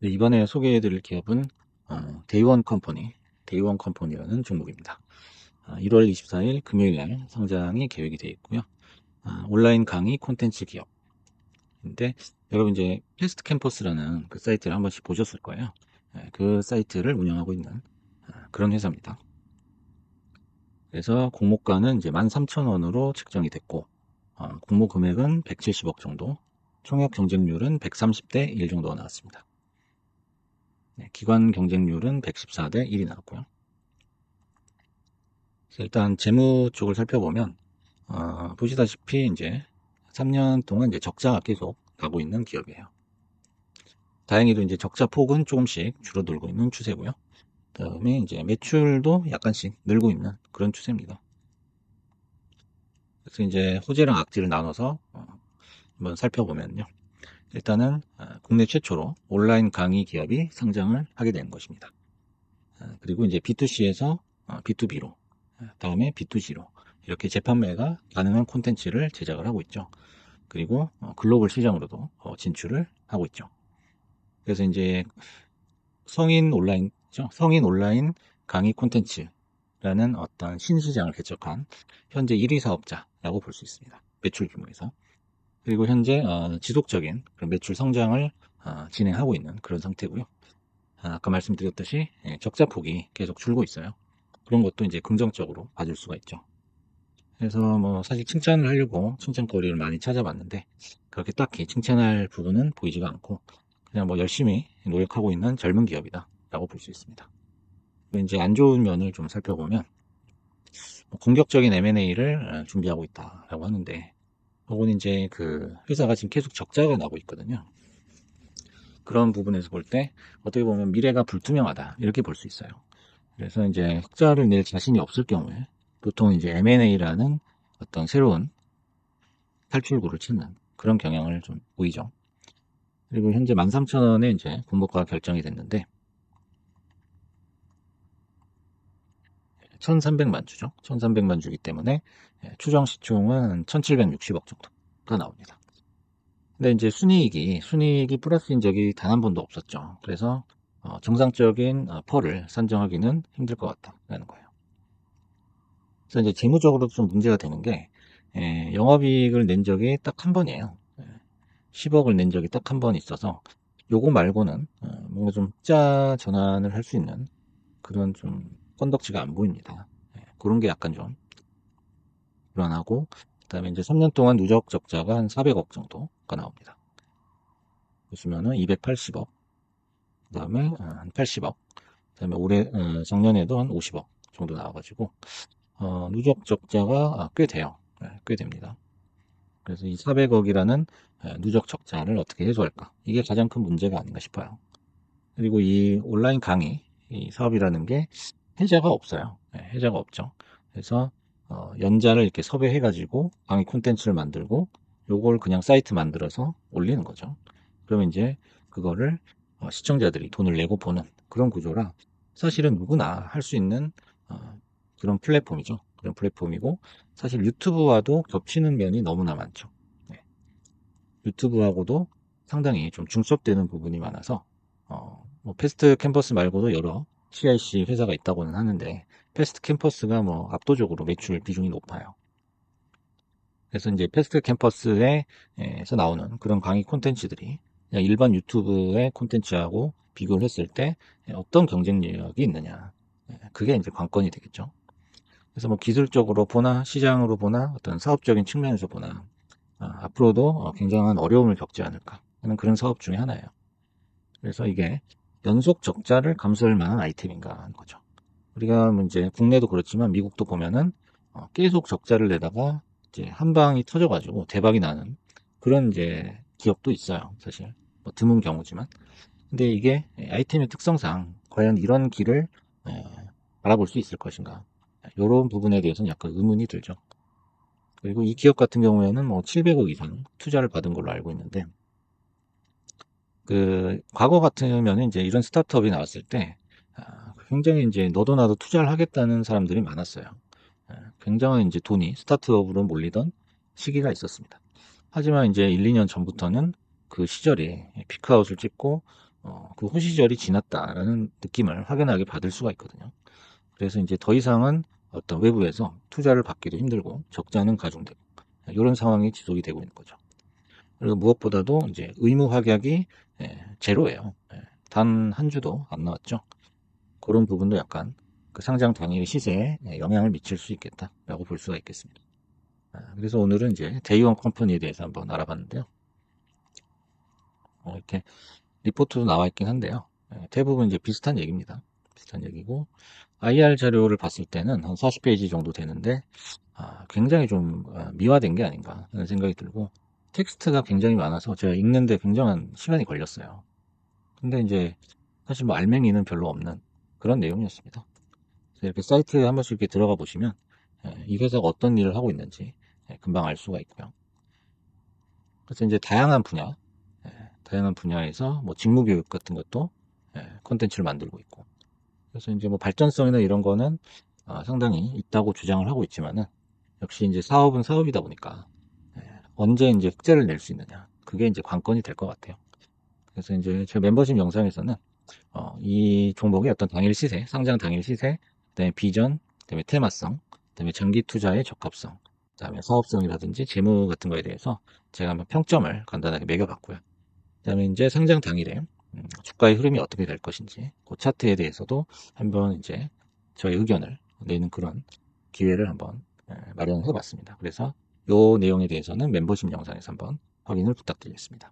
네, 이번에 소개해드릴 기업은 데이원 컴퍼니, 데이원 컴퍼니라는 종목입니다. 1월 24일 금요일 날 상장이 계획이 되어 있고요. 온라인 강의 콘텐츠 기업인데 여러분 이제 패스트 캠퍼스라는 그 사이트를 한 번씩 보셨을 거예요. 그 사이트를 운영하고 있는 그런 회사입니다. 그래서 공모가는 이제 13,000원으로 책정이 됐고 공모 금액은 170억 정도, 총액 경쟁률은 130대 1 정도가 나왔습니다. 기관 경쟁률은 114대 1이 나왔고요. 일단 재무 쪽을 살펴보면 보시다시피 이제 3년 동안 이제 적자가 계속 나고 있는 기업이에요. 다행히도 이제 적자 폭은 조금씩 줄어들고 있는 추세고요. 그다음에 이제 매출도 약간씩 늘고 있는 그런 추세입니다. 그래서 이제 호재랑 악재를 나눠서 한번 살펴보면요. 일단은 국내 최초로 온라인 강의 기업이 상장을 하게 된 것입니다. 그리고 이제 B2C에서 B2B로, 다음에 B2G로 이렇게 재판매가 가능한 콘텐츠를 제작을 하고 있죠. 그리고 글로벌 시장으로도 진출을 하고 있죠. 그래서 이제 성인 온라인 강의 콘텐츠라는 어떤 신시장을 개척한 현재 1위 사업자라고 볼 수 있습니다. 매출 규모에서. 그리고 현재 지속적인 매출 성장을 진행하고 있는 그런 상태고요. 아까 말씀드렸듯이 적자 폭이 계속 줄고 있어요. 그런 것도 이제 긍정적으로 봐줄 수가 있죠. 그래서 뭐 사실 칭찬을 하려고 칭찬거리를 많이 찾아봤는데 그렇게 딱히 칭찬할 부분은 보이지가 않고 그냥 뭐 열심히 노력하고 있는 젊은 기업이다 라고 볼 수 있습니다. 이제 안 좋은 면을 좀 살펴보면 뭐 공격적인 M&A를 준비하고 있다라고 하는데 혹은 이제 그 회사가 지금 계속 적자가 나고 있거든요. 그런 부분에서 볼 때 어떻게 보면 미래가 불투명하다 이렇게 볼 수 있어요. 그래서 이제 흑자를 낼 자신이 없을 경우에 보통 이제 M&A라는 어떤 새로운 탈출구를 찾는 그런 경향을 좀 보이죠. 그리고 현재 13,000원에 이제 공모가 결정이 됐는데 1,300만 주죠. 1,300만 주기 때문에 추정 시총은 1,760억 정도가 나옵니다. 근데 이제 순이익이 플러스인 적이 단 한 번도 없었죠. 그래서 정상적인 펄을 산정하기는 힘들 것 같다라는 거예요. 그래서 이제 재무적으로 좀 문제가 되는 게 영업이익을 낸 적이 딱 한 번이에요. 10억을 낸 적이 딱 한 번 있어서 요거 말고는 뭔가 좀 흑자 전환을 할 수 있는 그런 좀 건덕지가 안 보입니다. 그런 게 약간 좀 불안하고 그다음에 이제 3년 동안 누적 적자가 한 400억 정도가 나옵니다. 보시면은 280억, 그다음에 한 80억, 그다음에 올해 작년에도 한 50억 정도 나와가지고 누적 적자가 꽤 돼요. 꽤 됩니다. 그래서 이 400억이라는 누적 적자를 어떻게 해소할까? 이게 가장 큰 문제가 아닌가 싶어요. 그리고 이 온라인 강의 이 사업이라는 게 해자가 없어요. 해자가 없죠. 그래서 연자를 이렇게 섭외해가지고 강의 콘텐츠를 만들고 요걸 그냥 사이트 만들어서 올리는 거죠. 그러면 이제 그거를 시청자들이 돈을 내고 보는 그런 구조라 사실은 누구나 할 수 있는 그런 플랫폼이죠. 그런 플랫폼이고 사실 유튜브와도 겹치는 면이 너무나 많죠. 네. 유튜브하고도 상당히 좀 중첩되는 부분이 많아서 뭐 패스트 캠퍼스 말고도 여러 CIC 회사가 있다고는 하는데 패스트 캠퍼스가 뭐 압도적으로 매출 비중이 높아요. 그래서 이제 패스트 캠퍼스에서 나오는 그런 강의 콘텐츠들이 그냥 일반 유튜브의 콘텐츠하고 비교를 했을 때 어떤 경쟁력이 있느냐, 그게 이제 관건이 되겠죠. 그래서 뭐 기술적으로 보나 시장으로 보나 어떤 사업적인 측면에서 보나 앞으로도 굉장한 어려움을 겪지 않을까 하는 그런 사업 중에 하나예요. 그래서 이게 연속 적자를 감수할 만한 아이템인가 하는 거죠. 우리가 뭐 이제 국내도 그렇지만 미국도 보면은 계속 적자를 내다가 이제 한 방이 터져가지고 대박이 나는 그런 이제 기업도 있어요. 사실 뭐 드문 경우지만. 근데 이게 아이템의 특성상 과연 이런 길을 에, 바라볼 수 있을 것인가? 이런 부분에 대해서는 약간 의문이 들죠. 그리고 이 기업 같은 경우에는 뭐 700억 이상 투자를 받은 걸로 알고 있는데 그 과거 같으면 이제 이런 스타트업이 나왔을 때 굉장히 이제 너도 나도 투자를 하겠다는 사람들이 많았어요. 굉장한 이제 돈이 스타트업으로 몰리던 시기가 있었습니다. 하지만 이제 1, 2년 전부터는 그 시절이 피크아웃을 찍고 그 호시절이 지났다라는 느낌을 확연하게 받을 수가 있거든요. 그래서 이제 더 이상은 어떤 외부에서 투자를 받기도 힘들고 적자는 가중되고 이런 상황이 지속이 되고 있는 거죠. 그리고 무엇보다도 이제 의무 확약이 제로예요. 단 한 주도 안 나왔죠. 그런 부분도 약간 그 상장 당일 시세에 영향을 미칠 수 있겠다라고 볼 수가 있겠습니다. 그래서 오늘은 이제 대이원 컴퍼니에 대해서 한번 알아봤는데요. 이렇게 리포트도 나와 있긴 한데요. 대부분 이제 비슷한 얘기입니다. 비슷한 얘기고 IR 자료를 봤을 때는 한 40페이지 정도 되는데 굉장히 좀 미화된 게 아닌가 하는 생각이 들고 텍스트가 굉장히 많아서 제가 읽는데 굉장한 시간이 걸렸어요. 근데 이제 사실 뭐 알맹이는 별로 없는 그런 내용이었습니다. 그래서 이렇게 사이트에 한 번씩 이렇게 들어가 보시면 이 회사가 어떤 일을 하고 있는지 금방 알 수가 있고요. 그래서 이제 다양한 분야에서 뭐 직무교육 같은 것도 콘텐츠를 만들고 있고 그래서 이제 뭐 발전성이나 이런 거는 상당히 있다고 주장을 하고 있지만은 역시 이제 사업은 사업이다 보니까 언제 이제 흑자를 낼 수 있느냐 그게 이제 관건이 될 것 같아요. 그래서 이제 제 멤버십 영상에서는 이 종목의 어떤 당일 시세, 상장 당일 시세, 그다음에 비전, 그다음에 테마성, 그다음에 장기 투자의 적합성, 그다음에 사업성이라든지 재무 같은 거에 대해서 제가 한번 평점을 간단하게 매겨봤고요. 그다음에 이제 상장 당일에 주가의 흐름이 어떻게 될 것인지 그 차트에 대해서도 한번 이제 저의 의견을 내는 그런 기회를 한번 마련해 봤습니다. 그래서 이 내용에 대해서는 멤버십 영상에서 한번 확인을 부탁드리겠습니다.